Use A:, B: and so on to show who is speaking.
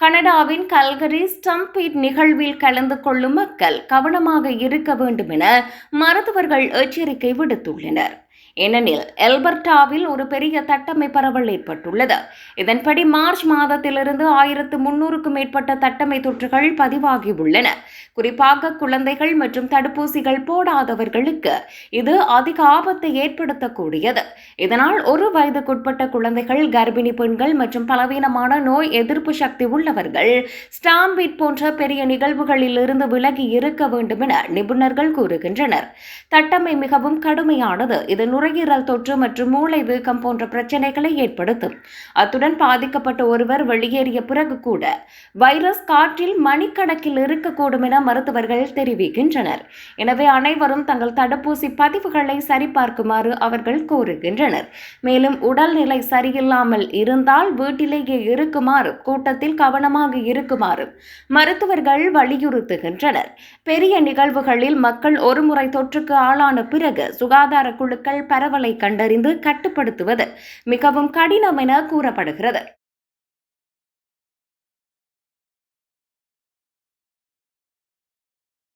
A: கனடாவின் கல்கரி ஸ்டம்பீட் நிகழ்வில் கலந்து கொள்ளும் மக்கள் கவனமாக இருக்க வேண்டும் என மருத்துவர்கள் எச்சரிக்கை விடுத்துள்ளனர். ஏனெனில் எல்பர்டாவில் ஒரு பெரிய தட்டம்மை பரவல் ஏற்பட்டுள்ளது. இதன்படி மார்ச் மாதத்திலிருந்து 1300க்கும் மேற்பட்ட தட்டம்மை தொற்றுகள் பதிவாகியுள்ளன. குறிப்பாக குழந்தைகள் மற்றும் தடுப்பூசிகள் போடாதவர்களுக்கு இது அதிக ஆபத்தை ஏற்படுத்தக்கூடியது. இதனால் 1 வயதுக்குட்பட்ட குழந்தைகள், கர்ப்பிணி பெண்கள் மற்றும் பலவீனமான நோய் எதிர்ப்பு சக்தி உள்ளவர்கள் ஸ்டாம்பீட் போன்ற பெரிய நிகழ்வுகளில் இருந்து விலகி இருக்க வேண்டும் என நிபுணர்கள் கூறுகின்றனர். தட்டம்மை மிகவும் கடுமையானது. இது நுரையீரல் தொற்று மற்றும் மூளை வீக்கம் போன்ற பிரச்சனைகளை ஏற்படுத்தும். அத்துடன் பாதிக்கப்பட்ட ஒருவர் வெளியேறிய பிறகு கூட வைரஸ் காற்றில் மணிக்கணக்கில் இருக்கக்கூடும் என மருத்துவர்கள் தெரிவிக்கின்றனர். எனவே அனைவரும் தங்கள் தடுப்பூசி பதிவுகளை சரிபார்க்குமாறு அவர்கள் கோருகின்றனர். மேலும் உடல்நிலை சரியில்லாமல் இருந்தால் வீட்டிலேயே இருக்குமாறு, கூட்டத்தில் கவனமாக இருக்குமாறு மருத்துவர்கள் வலியுறுத்துகின்றனர். பெரிய நிகழ்வுகளில் மக்கள் ஒருமுறை தொற்றுக்கு ஆளான பிறகு சுகாதார குழுக்கள் பரவலை கண்டறிந்து கட்டுப்படுத்துவது மிகவும் கடினம் என கூறப்படுகிறது.